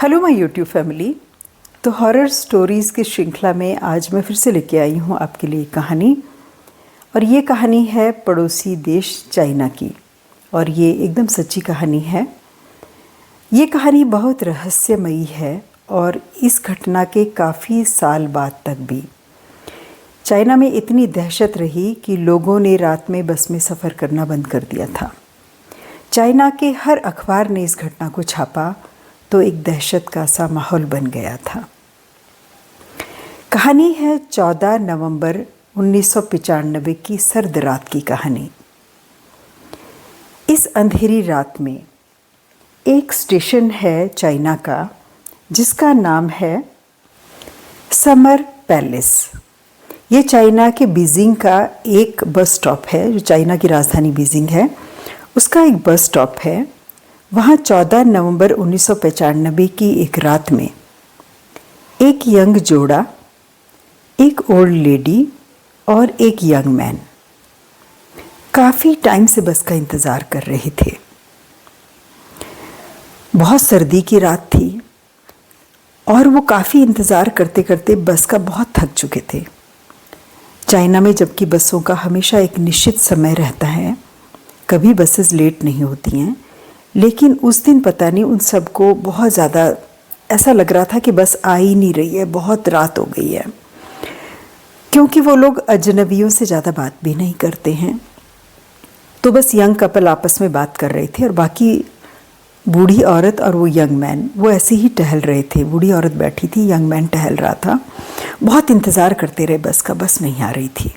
Hello my YouTube family. तो horror stories की श्रृंखला में आज मैं फिर से लेके आई हूँ आपके लिए कहानी। और ये कहानी है पड़ोसी देश चाइना की, और ये एकदम सच्ची कहानी है। ये कहानी बहुत रहस्यमयी है और इस घटना के काफ़ी साल बाद तक भी चाइना में इतनी दहशत रही कि लोगों ने रात में बस में सफ़र करना बंद कर दिया था। चाइना के हर अखबार ने इस घटना को छापा तो एक दहशत का सा माहौल बन गया था। कहानी है 14 नवंबर 1995 की सर्द रात की कहानी। इस अंधेरी रात में एक स्टेशन है चाइना का जिसका नाम है समर पैलेस। ये चाइना के बीजिंग का एक बस स्टॉप है, जो चाइना की राजधानी बीजिंग है उसका एक बस स्टॉप है। वहाँ 14 नवंबर 1995 की एक रात में एक यंग जोड़ा, एक ओल्ड लेडी और एक यंग मैन काफ़ी टाइम से बस का इंतज़ार कर रहे थे। बहुत सर्दी की रात थी और वो काफ़ी इंतज़ार करते करते बस का बहुत थक चुके थे। चाइना में जबकि बसों का हमेशा एक निश्चित समय रहता है, कभी बसेस लेट नहीं होती हैं, लेकिन उस दिन पता नहीं उन सबको बहुत ज़्यादा ऐसा लग रहा था कि बस आ ही नहीं रही है, बहुत रात हो गई है। क्योंकि वो लोग अजनबियों से ज़्यादा बात भी नहीं करते हैं, तो बस यंग कपल आपस में बात कर रहे थे और बाकी बूढ़ी औरत और वो यंग मैन वो ऐसे ही टहल रहे थे। बूढ़ी औरत बैठी थी, यंग मैन टहल रहा था। बहुत इंतज़ार करते रहे बस का, बस नहीं आ रही थी।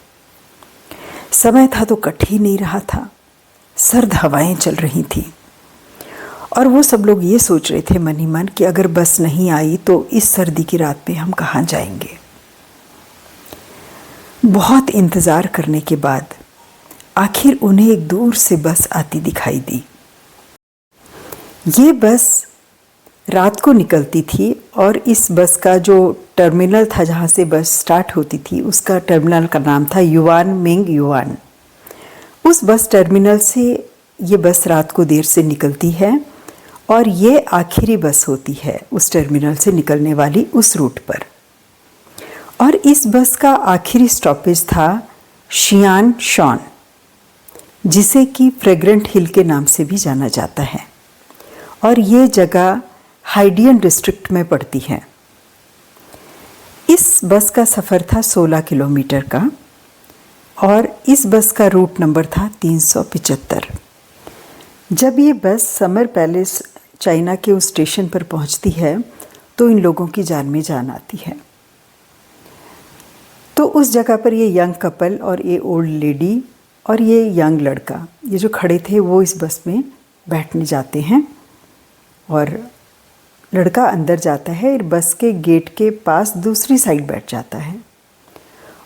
समय था तो कट ही नहीं रहा था, सर्द हवाएं चल रही थी और वो सब लोग ये सोच रहे थे मन ही मन कि अगर बस नहीं आई तो इस सर्दी की रात में हम कहाँ जाएंगे। बहुत इंतज़ार करने के बाद आखिर उन्हें एक दूर से बस आती दिखाई दी। ये बस रात को निकलती थी और इस बस का जो टर्मिनल था जहाँ से बस स्टार्ट होती थी उसका टर्मिनल का नाम था युआन मिंग युआन। उस बस टर्मिनल से ये बस रात को देर से निकलती है और ये आखिरी बस होती है उस टर्मिनल से निकलने वाली उस रूट पर। और इस बस का आखिरी स्टॉपेज था शियान शॉन, जिसे कि फ्रेग्रेंट हिल के नाम से भी जाना जाता है, और ये जगह हाइडियन डिस्ट्रिक्ट में पड़ती है। इस बस का सफ़र था 16 किलोमीटर का और इस बस का रूट नंबर था 375। जब ये बस समर पैलेस चाइना के उस स्टेशन पर पहुंचती है तो इन लोगों की जान में जान आती है। तो उस जगह पर ये यंग कपल और ये ओल्ड लेडी और ये यंग लड़का, ये जो खड़े थे वो इस बस में बैठने जाते हैं और लड़का अंदर जाता है और बस के गेट के पास दूसरी साइड बैठ जाता है।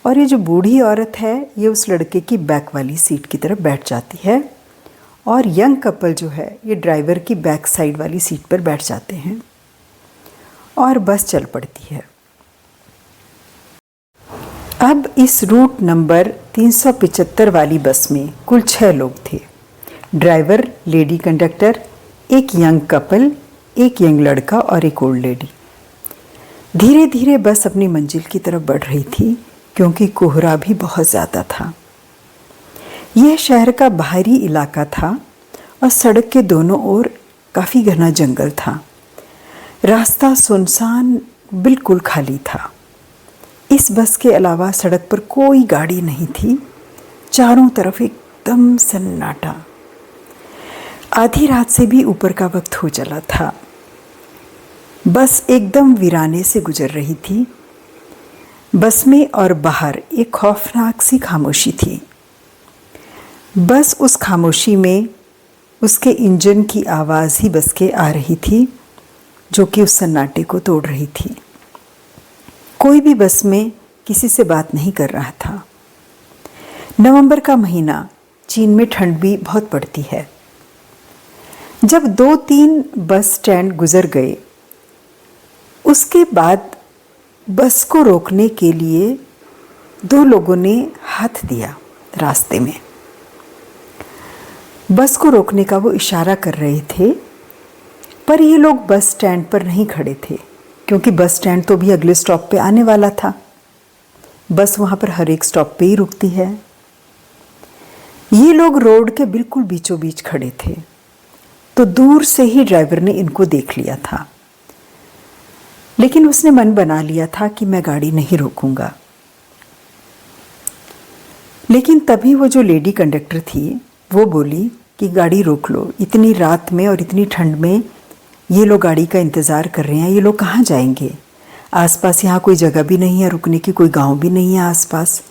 और ये जो बूढ़ी औरत है ये उस लड़के की बैक वाली सीट की तरफ बैठ जाती है और यंग कपल जो है ये ड्राइवर की बैक साइड वाली सीट पर बैठ जाते हैं और बस चल पड़ती है। अब इस रूट नंबर 375 वाली बस में कुल 6 लोग थे। ड्राइवर, लेडी कंडक्टर, एक यंग कपल, एक यंग लड़का और एक ओल्ड लेडी। धीरे धीरे बस अपनी मंजिल की तरफ बढ़ रही थी क्योंकि कोहरा भी बहुत ज़्यादा था। यह शहर का बाहरी इलाका था और सड़क के दोनों ओर काफ़ी घना जंगल था। रास्ता सुनसान बिल्कुल खाली था। इस बस के अलावा सड़क पर कोई गाड़ी नहीं थी। चारों तरफ एकदम सन्नाटा। आधी रात से भी ऊपर का वक्त हो चला था। बस एकदम वीराने से गुजर रही थी। बस में और बाहर एक खौफनाक सी खामोशी थी। बस उस खामोशी में उसके इंजन की आवाज़ ही बस के आ रही थी, जो कि उस सन्नाटे को तोड़ रही थी। कोई भी बस में किसी से बात नहीं कर रहा था। नवंबर का महीना, चीन में ठंड भी बहुत पड़ती है। जब 2-3 बस स्टैंड गुजर गए उसके बाद बस को रोकने के लिए 2 लोगों ने हाथ दिया रास्ते में। बस को रोकने का वो इशारा कर रहे थे, पर ये लोग बस स्टैंड पर नहीं खड़े थे, क्योंकि बस स्टैंड तो भी अगले स्टॉप पे आने वाला था। बस वहाँ पर हर एक स्टॉप पे ही रुकती है। ये लोग रोड के बिल्कुल बीचों बीच खड़े थे, तो दूर से ही ड्राइवर ने इनको देख लिया था, लेकिन उसने मन बना लिया था कि मैं गाड़ी नहीं रोकूंगा। लेकिन तभी वो जो लेडी कंडक्टर थी वो बोली कि गाड़ी रोक लो, इतनी रात में और इतनी ठंड में ये लोग गाड़ी का इंतज़ार कर रहे हैं, ये लोग कहाँ जाएंगे? आसपास यहाँ कोई जगह भी नहीं है रुकने की, कोई गांव भी नहीं है आसपास,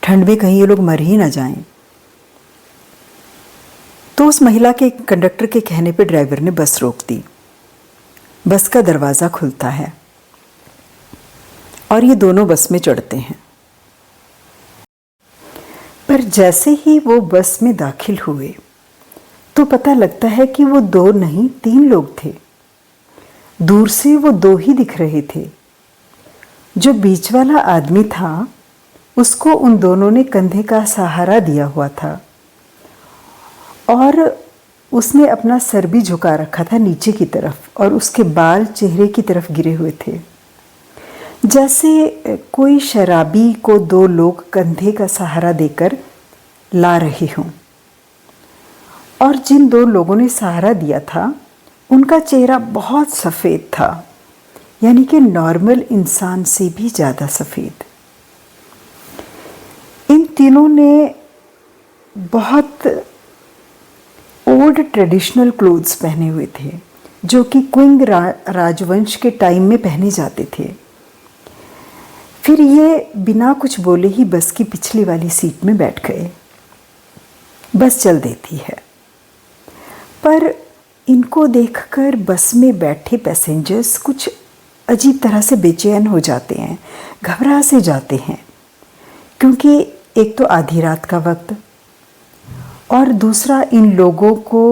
ठंड में कहीं ये लोग मर ही ना जाएं। तो उस महिला के कंडक्टर के कहने पे ड्राइवर ने बस रोक दी। बस का दरवाज़ा खुलता है और ये दोनों बस में चढ़ते हैं। पर जैसे ही वो बस में दाखिल हुए तो पता लगता है कि वो 2 नहीं 3 लोग थे। दूर से वो 2 ही दिख रहे थे। जो बीच वाला आदमी था उसको उन दोनों ने कंधे का सहारा दिया हुआ था और उसने अपना सर भी झुका रखा था नीचे की तरफ, और उसके बाल चेहरे की तरफ गिरे हुए थे, जैसे कोई शराबी को 2 लोग कंधे का सहारा देकर ला रहे हों। और जिन 2 लोगों ने सहारा दिया था उनका चेहरा बहुत सफ़ेद था, यानी कि नॉर्मल इंसान से भी ज़्यादा सफ़ेद। इन तीनों ने बहुत ओल्ड ट्रेडिशनल क्लोथ्स पहने हुए थे, जो कि क्विंग राजवंश के टाइम में पहने जाते थे। फिर ये बिना कुछ बोले ही बस की पिछली वाली सीट में बैठ गए। बस चल देती है, पर इनको देखकर बस में बैठे पैसेंजर्स कुछ अजीब तरह से बेचैन हो जाते हैं, घबरा से जाते हैं, क्योंकि एक तो आधी रात का वक्त और दूसरा इन लोगों को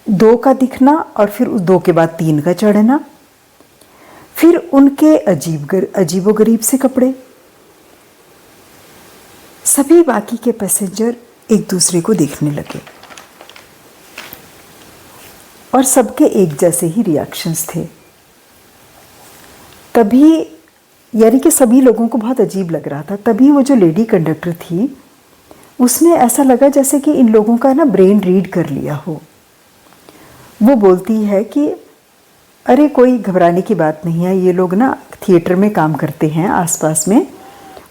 2 का दिखना और फिर उस 2 के बाद 3 का चढ़ना, फिर उनके अजीबोगरीब से कपड़े। सभी बाकी के पैसेंजर एक दूसरे को देखने लगे और सबके एक जैसे ही रिएक्शंस थे। तभी यानी कि सभी लोगों को बहुत अजीब लग रहा था। तभी वो जो लेडी कंडक्टर थी उसने ऐसा लगा जैसे कि इन लोगों का ना ब्रेन रीड कर लिया हो। वो बोलती है कि अरे कोई घबराने की बात नहीं है, ये लोग ना थिएटर में काम करते हैं आसपास में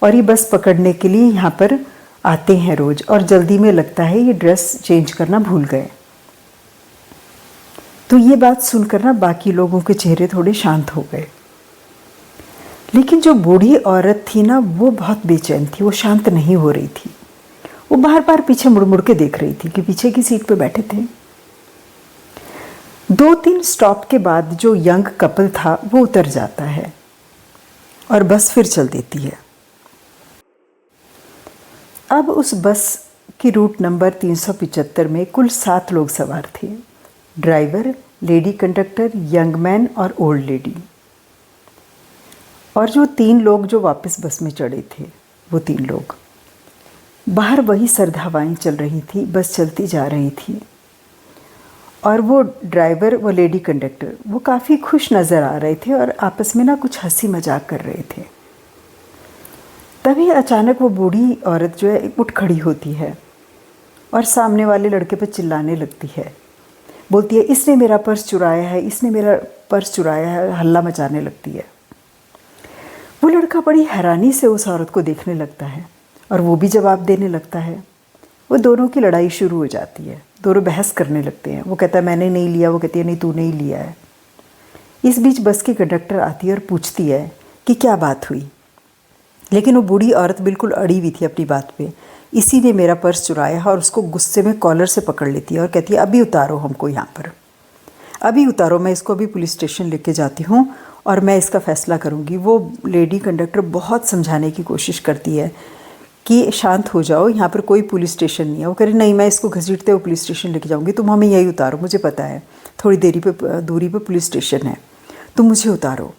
और ये बस पकड़ने के लिए यहाँ पर आते हैं रोज़, और जल्दी में लगता है ये ड्रेस चेंज करना भूल गए। तो ये बात सुनकर ना बाकी लोगों के चेहरे थोड़े शांत हो गए, लेकिन जो बूढ़ी औरत थी ना वो बहुत बेचैन थी, वो शांत नहीं हो रही थी। वो बार बार पीछे मुड़ मुड़ के देख रही थी कि पीछे की सीट पे बैठे थे। 2-3 स्टॉप के बाद जो यंग कपल था वो उतर जाता है और बस फिर चल देती है। अब उस बस की रूट नंबर 375 में कुल 7 लोग सवार थे। Driver, lady conductor, young man और ओल्ड लेडी। और जो 3 लोग जो वापस बस में चढ़े थे वो 3 लोग। बाहर वही सर्द हवाएं चल रही थी, बस चलती जा रही थी और वो ड्राइवर, वो लेडी कंडक्टर वो काफ़ी खुश नज़र आ रहे थे और आपस में ना कुछ हंसी मजाक कर रहे थे। तभी अचानक वो बूढ़ी औरत जो है उठ खड़ी होती है और सामने वाले लड़के पर चिल्लाने लगती है, बोलती है इसने मेरा पर्स चुराया है, इसने मेरा पर्स चुराया है, हल्ला मचाने लगती है। वो लड़का बड़ी हैरानी से उस औरत को देखने लगता है और वो भी जवाब देने लगता है। वो दोनों की लड़ाई शुरू हो जाती है, दोनों बहस करने लगते हैं। वो कहता है मैंने नहीं लिया, वो कहती है नहीं तू नहीं लिया है। इस बीच बस की कंडक्टर आती है और पूछती है कि क्या बात हुई, लेकिन वो बूढ़ी औरत बिल्कुल अड़ी हुई थी अपनी बात पे। इसी ने मेरा पर्स चुराया है और उसको गुस्से में कॉलर से पकड़ लेती है और कहती है अभी उतारो हमको यहाँ पर, अभी उतारो, मैं इसको अभी पुलिस स्टेशन लेके जाती हूँ और मैं इसका फ़ैसला करूँगी। वो लेडी कंडक्टर बहुत समझाने की कोशिश करती है कि शांत हो जाओ, यहाँ पर कोई पुलिस स्टेशन नहीं है। वो कह रही नहीं, मैं इसको घसीटते हुए पुलिस स्टेशन लेके जाऊँगी, तुम हमें यही उतारो, मुझे पता है थोड़ी दूरी पे पुलिस स्टेशन है, तुम मुझे उतारो।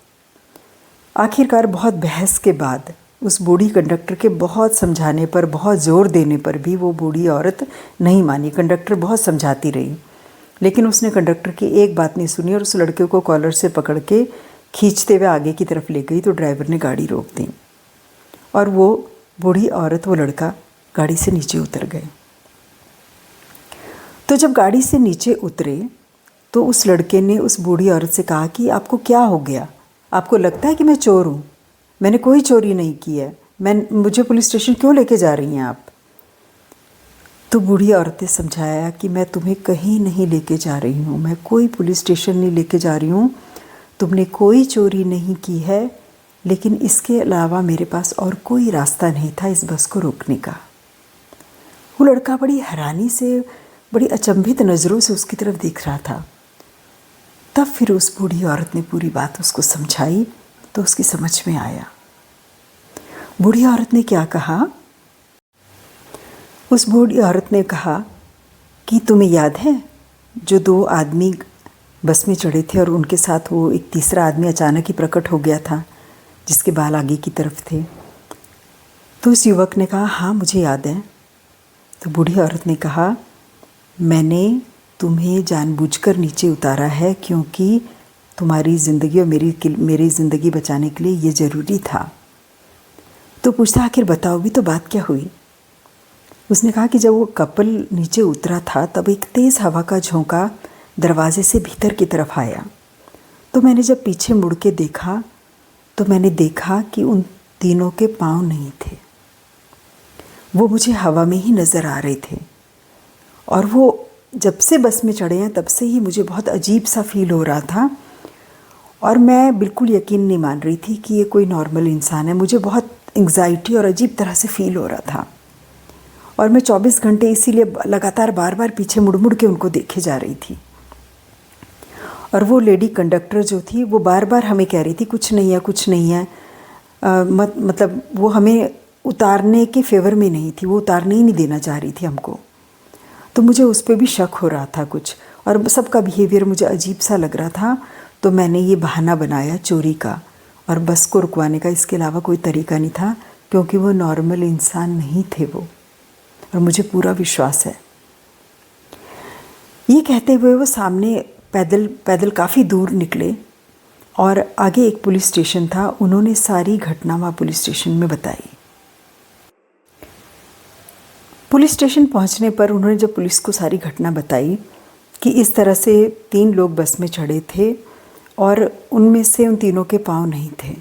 आखिरकार बहुत बहस के बाद उस बूढ़ी कंडक्टर के बहुत समझाने पर, बहुत ज़ोर देने पर भी वो बूढ़ी औरत नहीं मानी। कंडक्टर बहुत समझाती रही, लेकिन उसने कंडक्टर की एक बात नहीं सुनी और उस लड़के को कॉलर से पकड़ के खींचते हुए आगे की तरफ ले गई। तो ड्राइवर ने गाड़ी रोक दी और वो बूढ़ी औरत, वो लड़का गाड़ी से नीचे उतर गए। तो जब गाड़ी से नीचे उतरे तो उस लड़के ने उस बूढ़ी औरत से कहा कि आपको क्या हो गया, आपको लगता है कि मैं चोर हूँ? मैंने कोई चोरी नहीं की है, मुझे पुलिस स्टेशन क्यों लेके जा रही हैं आप? तो बूढ़ी औरत ने समझाया कि मैं तुम्हें कहीं नहीं लेके जा रही हूँ, मैं कोई पुलिस स्टेशन नहीं लेके जा रही हूँ, तुमने कोई चोरी नहीं की है, लेकिन इसके अलावा मेरे पास और कोई रास्ता नहीं था इस बस को रोकने का। वो लड़का बड़ी हैरानी से, बड़ी अचंभित नज़रों से उसकी तरफ देख रहा था। तब फिर उस बूढ़ी औरत ने पूरी बात उसको समझाई तो उसकी समझ में आया। बूढ़ी औरत ने क्या कहा? उस बूढ़ी औरत ने कहा कि तुम्हें याद है जो 2 आदमी बस में चढ़े थे और उनके साथ वो एक तीसरा आदमी अचानक ही प्रकट हो गया था जिसके बाल आगे की तरफ थे? तो उस युवक ने कहा हाँ मुझे याद है। तो बूढ़ी औरत ने कहा मैंने तुम्हें जानबूझकर नीचे उतारा है क्योंकि तुम्हारी ज़िंदगी और मेरी ज़िंदगी बचाने के लिए ये ज़रूरी था। तो पूछता आखिर बताओ भी तो बात क्या हुई? उसने कहा कि जब वो कपल नीचे उतरा था तब एक तेज़ हवा का झोंका दरवाजे से भीतर की तरफ आया। तो मैंने जब पीछे मुड़ के देखा तो मैंने देखा कि उन तीनों के पाँव नहीं थे, वो मुझे हवा में ही नज़र आ रहे थे। और वो जब से बस में चढ़े हैं तब से ही मुझे बहुत अजीब सा फील हो रहा था और मैं बिल्कुल यकीन नहीं मान रही थी कि ये कोई नॉर्मल इंसान है। मुझे बहुत एंग्जाइटी और अजीब तरह से फील हो रहा था और मैं 24 घंटे इसीलिए लगातार बार बार पीछे मुड़ मुड़ के उनको देखे जा रही थी। और वो लेडी कंडक्टर जो थी वो बार बार हमें कह रही थी कुछ नहीं है, कुछ नहीं है। मतलब वो हमें उतारने के फेवर में नहीं थी, वो उतारने ही नहीं देना चाह रही थी हमको। तो मुझे उस पर भी शक हो रहा था कुछ, और सबका बिहेवियर मुझे अजीब सा लग रहा था। तो मैंने ये बहाना बनाया चोरी का और बस को रुकवाने का। इसके अलावा कोई तरीका नहीं था क्योंकि वो नॉर्मल इंसान नहीं थे वो, और मुझे पूरा विश्वास है। ये कहते हुए वो सामने पैदल काफ़ी दूर निकले और आगे एक पुलिस स्टेशन था। उन्होंने सारी घटना वहाँ पुलिस स्टेशन में बताई। पुलिस स्टेशन पहुँचने पर उन्होंने जब पुलिस को सारी घटना बताई कि इस तरह से 3 लोग बस में चढ़े थे और उनमें से उन तीनों के पाँव नहीं थे,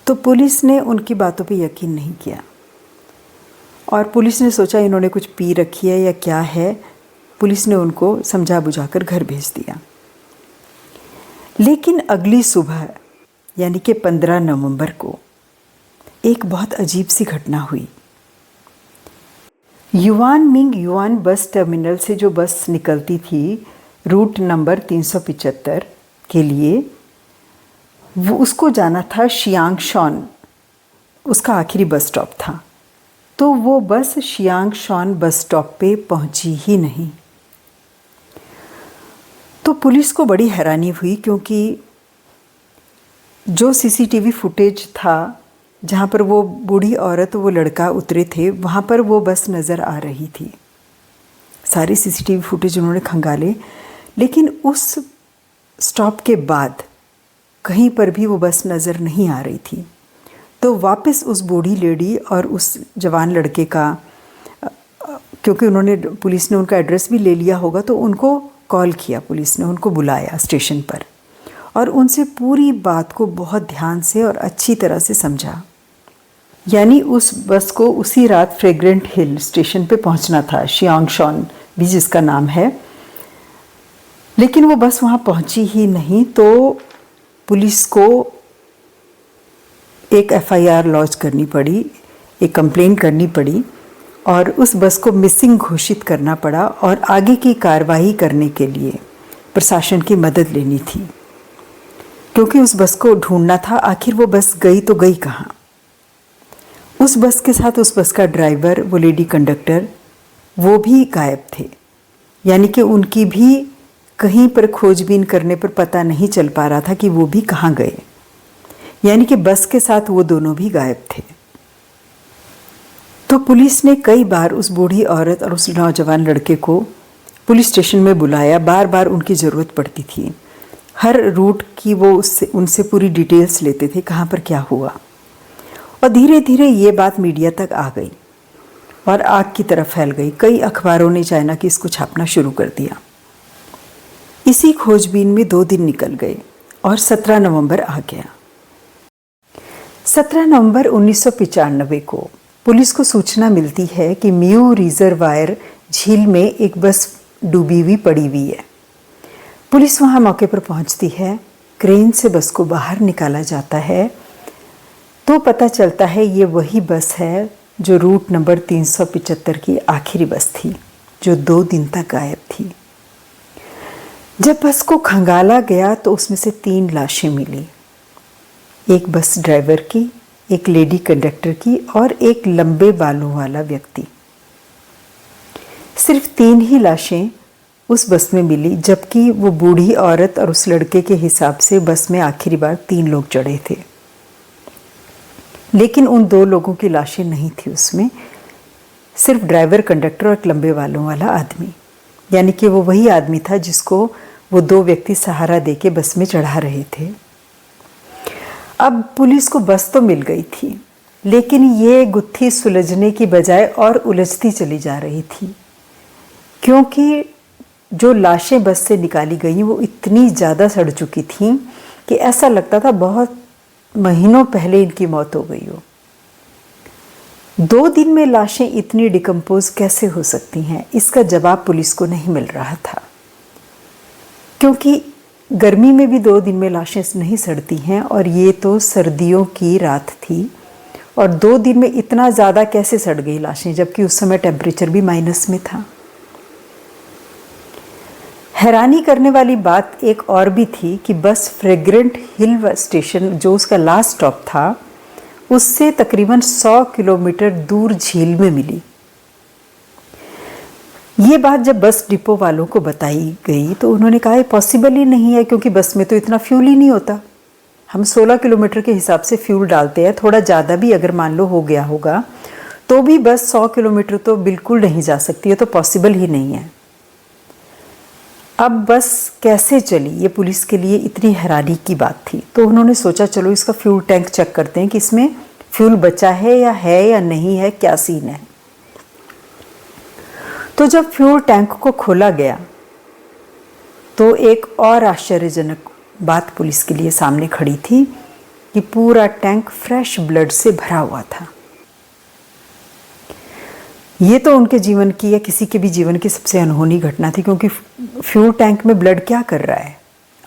तो पुलिस ने उनकी बातों पे यकीन नहीं किया और पुलिस ने सोचा इन्होंने कुछ पी रखी है या क्या है। पुलिस ने उनको समझा बुझाकर घर भेज दिया। लेकिन अगली सुबह यानी कि 15 नवंबर को एक बहुत अजीब सी घटना हुई। Yuan Ming yuan bus terminal से जो बस निकलती थी रूट नंबर 375 के लिए, वो उसको जाना था शियांगशॉन, उसका आखिरी बस स्टॉप था। तो वो बस शियांगशॉन बस स्टॉप पे पहुंची ही नहीं। तो पुलिस को बड़ी हैरानी हुई क्योंकि जो सीसीटीवी फुटेज था जहाँ पर वो बूढ़ी औरत वो लड़का उतरे थे वहाँ पर वो बस नज़र आ रही थी। सारी सीसीटीवी फुटेज उन्होंने खंगाले, लेकिन उस स्टॉप के बाद कहीं पर भी वो बस नज़र नहीं आ रही थी। तो वापस उस बूढ़ी लेडी और उस जवान लड़के का, क्योंकि उन्होंने पुलिस ने उनका एड्रेस भी ले लिया होगा, तो उनको कॉल किया, पुलिस ने उनको बुलाया स्टेशन पर और उनसे पूरी बात को बहुत ध्यान से और अच्छी तरह से समझा। यानी उस बस को उसी रात फ्रेग्रेंट हिल स्टेशन पे पहुंचना था, शियांगशॉन भी जिसका नाम है, लेकिन वो बस वहाँ पहुँची ही नहीं। तो पुलिस को एक एफआईआर लॉन्च करनी पड़ी, एक कंप्लेंट करनी पड़ी और उस बस को मिसिंग घोषित करना पड़ा और आगे की कार्रवाई करने के लिए प्रशासन की मदद लेनी थी, क्योंकि उस बस को ढूंढना था आखिर वो बस गई तो गई कहाँ। उस बस के साथ उस बस का ड्राइवर, वो लेडी कंडक्टर, वो भी गायब थे। यानी कि उनकी भी कहीं पर खोजबीन करने पर पता नहीं चल पा रहा था कि वो भी कहाँ गए। यानी कि बस के साथ वो दोनों भी गायब थे। तो पुलिस ने कई बार उस बूढ़ी औरत और उस नौजवान लड़के को पुलिस स्टेशन में बुलाया, बार बार उनकी ज़रूरत पड़ती थी। हर रूट की वो उनसे पूरी डिटेल्स लेते थे, कहाँ पर क्या हुआ। और धीरे धीरे ये बात मीडिया तक आ गई और आग की तरफ फैल गई। कई अखबारों ने चाइना की इसको छापना शुरू कर दिया। इसी खोजबीन में 2 दिन निकल गए और 17 नवंबर आ गया। 17 नवंबर 1995 को पुलिस को सूचना मिलती है कि म्यू रिजर्वायर झील में एक बस डूबी हुई पड़ी हुई है। पुलिस वहाँ मौके पर पहुँचती है, क्रेन से बस को बाहर निकाला जाता है तो पता चलता है ये वही बस है जो रूट नंबर 375 की आखिरी बस थी, जो 2 दिन तक गायब थी। जब बस को खंगाला गया तो उसमें से 3 लाशें मिली, एक बस ड्राइवर की, एक लेडी कंडक्टर की और एक लंबे बालों वाला व्यक्ति। सिर्फ 3 ही लाशें उस बस में मिली, जबकि वो बूढ़ी औरत और उस लड़के के हिसाब से बस में आखिरी बार 3 लोग चढ़े थे। लेकिन उन 2 लोगों की लाशें नहीं थी उसमें, सिर्फ ड्राइवर, कंडक्टर और एक लंबे बालों वाला आदमी। यानी कि वो वही आदमी था जिसको वो 2 व्यक्ति सहारा देके बस में चढ़ा रहे थे। अब पुलिस को बस तो मिल गई थी, लेकिन ये गुत्थी सुलझने की बजाय और उलझती चली जा रही थी, क्योंकि जो लाशें बस से निकाली गई वो इतनी ज़्यादा सड़ चुकी थीं कि ऐसा लगता था बहुत महीनों पहले इनकी मौत हो गई हो। 2 दिन में लाशें इतनी डिकम्पोज कैसे हो सकती हैं, इसका जवाब पुलिस को नहीं मिल रहा था, क्योंकि गर्मी में भी 2 दिन में लाशें नहीं सड़ती हैं और ये तो सर्दियों की रात थी और 2 दिन में इतना ज़्यादा कैसे सड़ गई लाशें, जबकि उस समय टेम्परेचर भी माइनस में था। हैरानी करने वाली बात एक और भी थी कि बस फ्रेग्रेंट हिल स्टेशन, जो उसका लास्ट स्टॉप था, उससे तकरीबन 100 किलोमीटर दूर झील में मिली। ये बात जब बस डिपो वालों को बताई गई तो उन्होंने कहा पॉसिबल ही नहीं है, क्योंकि बस में तो इतना फ्यूल ही नहीं होता। हम 16 किलोमीटर के हिसाब से फ्यूल डालते हैं, थोड़ा ज़्यादा भी अगर मान लो हो गया होगा तो भी बस 100 किलोमीटर तो बिल्कुल नहीं जा सकती है, तो पॉसिबल ही नहीं है। अब बस कैसे चली, ये पुलिस के लिए इतनी हैरानी की बात थी। तो उन्होंने सोचा चलो इसका फ्यूल टैंक चेक करते हैं कि इसमें फ्यूल बचा है या नहीं है, क्या सीन है। तो जब फ्यूल टैंक को खोला गया तो एक और आश्चर्यजनक बात पुलिस के लिए सामने खड़ी थी कि पूरा टैंक फ्रेश ब्लड से भरा हुआ था। ये तो उनके जीवन की या किसी के भी जीवन की सबसे अनहोनी घटना थी, क्योंकि फ्यूल टैंक में ब्लड क्या कर रहा है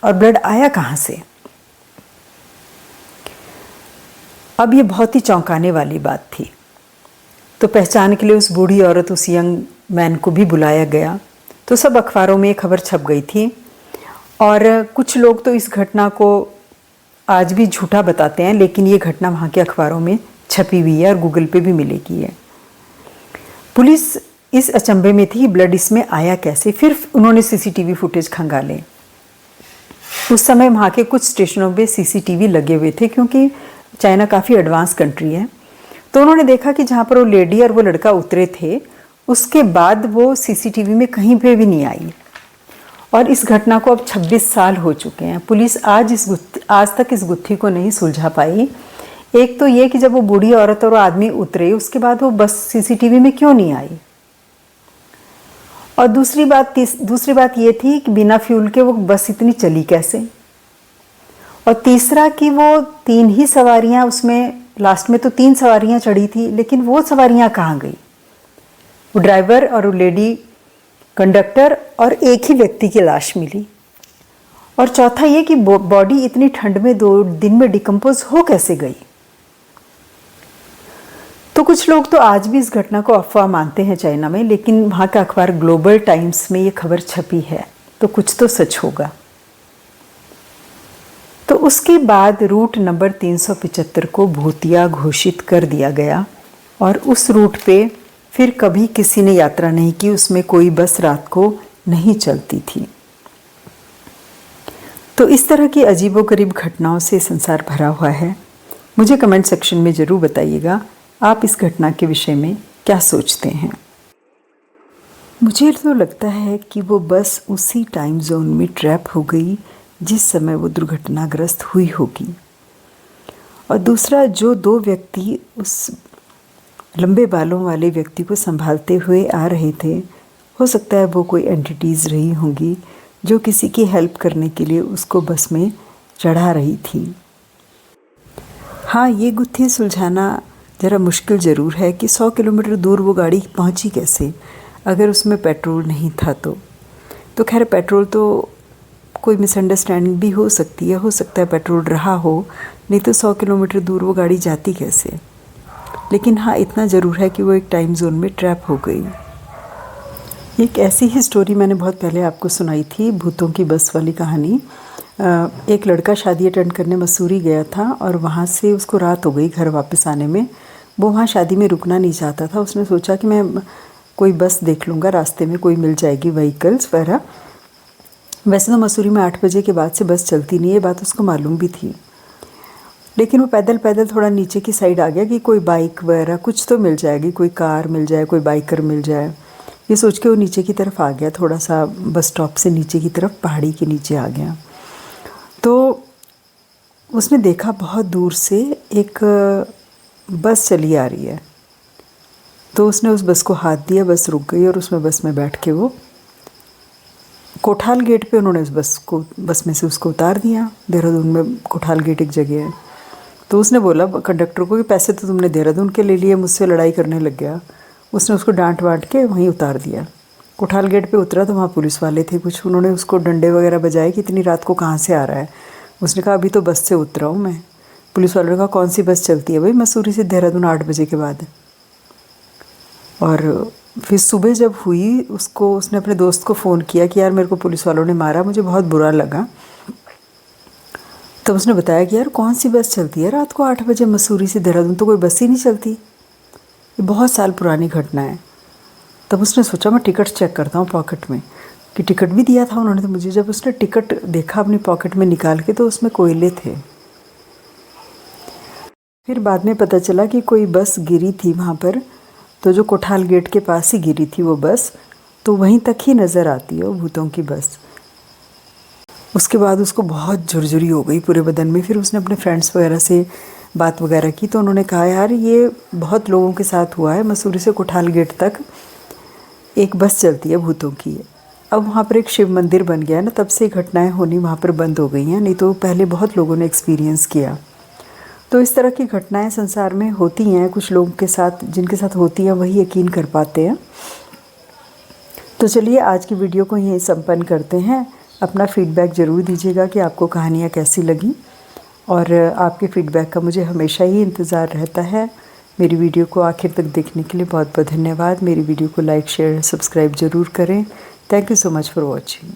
और ब्लड आया कहाँ से। अब ये बहुत ही चौंकाने वाली बात थी। तो पहचान के लिए उस बूढ़ी औरत, उस यंग मैन को भी बुलाया गया। तो सब अखबारों में ये खबर छप गई थी और कुछ लोग तो इस घटना को आज भी झूठा बताते हैं, लेकिन ये घटना वहाँ के अखबारों में छपी हुई है और गूगल पे भी मिलेगी है। पुलिस इस अचंभे में थी ब्लड इसमें आया कैसे। फिर उन्होंने सीसीटीवी फुटेज खंगाले। उस समय वहाँ के कुछ स्टेशनों पे सीसीटीवी लगे हुए थे, क्योंकि चाइना काफ़ी एडवांस कंट्री है। तो उन्होंने देखा कि जहाँ पर वो लेडी और वो लड़का उतरे थे, उसके बाद वो सीसीटीवी में कहीं पे भी नहीं आई। और इस घटना को अब 26 साल हो चुके हैं। पुलिस आज तक इस गुत्थी को नहीं सुलझा पाई। एक तो ये कि जब वो बूढ़ी औरत और वो आदमी उतरे, उसके बाद वो बस सीसीटीवी में क्यों नहीं आई। और दूसरी बात ये थी कि बिना फ्यूल के वो बस इतनी चली कैसे। और तीसरा कि वो 3 ही सवारियां, उसमें लास्ट में तो 3 सवारियां चढ़ी थी, लेकिन वो सवारियां कहाँ गई। वो ड्राइवर और वो लेडी कंडक्टर और एक ही व्यक्ति की लाश मिली। और चौथा ये कि बॉडी इतनी ठंड में 2 दिन में डिकम्पोज हो कैसे गई। तो कुछ लोग तो आज भी इस घटना को अफवाह मानते हैं चाइना में, लेकिन वहाँ का अखबार ग्लोबल टाइम्स में ये खबर छपी है, तो कुछ तो सच होगा। तो उसके बाद रूट नंबर 375 को भूतिया घोषित कर दिया गया और उस रूट पे फिर कभी किसी ने यात्रा नहीं की। उसमें कोई बस रात को नहीं चलती थी। तो इस तरह की अजीबोगरीब घटनाओं से संसार भरा हुआ है। मुझे कमेंट सेक्शन में ज़रूर बताइएगा आप इस घटना के विषय में क्या सोचते हैं। मुझे तो लगता है कि वो बस उसी टाइम जोन में ट्रैप हो गई जिस समय वो दुर्घटनाग्रस्त हुई होगी। और दूसरा, जो दो व्यक्ति उस लंबे बालों वाले व्यक्ति को संभालते हुए आ रहे थे, हो सकता है वो कोई एंटिटीज़ रही होंगी जो किसी की हेल्प करने के लिए उसको बस में चढ़ा रही थी। हाँ, ये गुत्थी सुलझाना ज़रा मुश्किल ज़रूर है कि 100 किलोमीटर दूर वो गाड़ी पहुंची कैसे, अगर उसमें पेट्रोल नहीं था तो खैर पेट्रोल तो कोई मिसअंडरस्टैंडिंग भी हो सकती है, हो सकता है पेट्रोल रहा हो, नहीं तो 100 किलोमीटर दूर वो गाड़ी जाती कैसे। लेकिन हाँ, इतना ज़रूर है कि वो एक टाइम जोन में ट्रैप हो गई। एक ऐसी ही स्टोरी मैंने बहुत पहले आपको सुनाई थी, भूतों की बस वाली कहानी। एक लड़का शादी अटेंड करने मसूरी गया था और वहाँ से उसको रात हो गई घर वापस आने में। वो वहाँ शादी में रुकना नहीं चाहता था। उसने सोचा कि मैं कोई बस देख लूँगा, रास्ते में कोई मिल जाएगी, व्हीकल्स वगैरह। वैसे तो मसूरी में 8 बजे के बाद से बस चलती नहीं है, बात उसको मालूम भी थी। लेकिन वो पैदल पैदल थोड़ा नीचे की साइड आ गया कि कोई बाइक वगैरह कुछ तो मिल जाएगी, कोई कार मिल जाए, कोई बाइकर मिल जाए, ये सोच के वो नीचे की तरफ आ गया। थोड़ा सा बस स्टॉप से नीचे की तरफ पहाड़ी के नीचे आ गया। तो उसने देखा बहुत दूर से एक बस चली आ रही है। तो उसने उस बस को हाथ दिया, बस रुक गई और उसमें बस में बैठ के वो कोठाल गेट पे उन्होंने उस बस में से उसको उतार दिया। देहरादून में कोठाल गेट एक जगह है। तो उसने बोला कंडक्टर को कि पैसे तो तुमने देहरादून के ले लिए, मुझसे लड़ाई करने लग गया। उसने उसको डांट वाट के वहीं उतार दिया। कोठाल गेट पे उतरा तो वहाँ पुलिस वाले थे कुछ, उन्होंने उसको डंडे वगैरह बजाए कि इतनी रात को कहाँ से आ रहा है। उसने कहा अभी तो बस से उतरा हूँ मैं। पुलिस वालों ने कहा कौन सी बस चलती है? भाई मसूरी से देहरादून 8 बजे के बाद। और फिर सुबह जब हुई उसने अपने दोस्त को फ़ोन किया कि यार मेरे को पुलिस वालों ने मारा, मुझे बहुत बुरा लगा। तब उसने बताया कि यार कौन सी बस चलती है रात को 8 बजे मसूरी से देहरादून, तो कोई बस ही नहीं चलती। ये बहुत साल पुरानी घटना है। तब उसने सोचा मैं टिकट चेक करता हूँ पॉकेट में, कि टिकट भी दिया था उन्होंने तो मुझे। जब उसने टिकट देखा अपनी पॉकेट में निकाल के तो उसमें कोयले थे। फिर बाद में पता चला कि कोई बस गिरी थी वहाँ पर, तो जो कोठाल गेट के पास ही गिरी थी वो बस, तो वहीं तक ही नज़र आती है वो भूतों की बस। उसके बाद उसको बहुत झुरझुरी हो गई पूरे बदन में। फिर उसने अपने फ्रेंड्स वगैरह से बात वगैरह की तो उन्होंने कहा यार ये बहुत लोगों के साथ हुआ है, मसूरी से कोठाल गेट तक एक बस चलती है भूतों की। अब वहाँ पर एक शिव मंदिर बन गया ना, तब से घटनाएं होनी वहाँ पर बंद हो गई हैं, नहीं तो पहले बहुत लोगों ने एक्सपीरियंस किया। तो इस तरह की घटनाएं संसार में होती हैं, कुछ लोगों के साथ, जिनके साथ होती हैं वही यकीन कर पाते हैं। तो चलिए आज की वीडियो को यहीं संपन्न करते हैं। अपना फीडबैक ज़रूर दीजिएगा कि आपको कहानियाँ कैसी लगी, और आपके फीडबैक का मुझे हमेशा ही इंतज़ार रहता है। मेरी वीडियो को आखिर तक देखने के लिए बहुत बहुत धन्यवाद। मेरी वीडियो को लाइक शेयर सब्सक्राइब ज़रूर करें। Thank you so much for watching.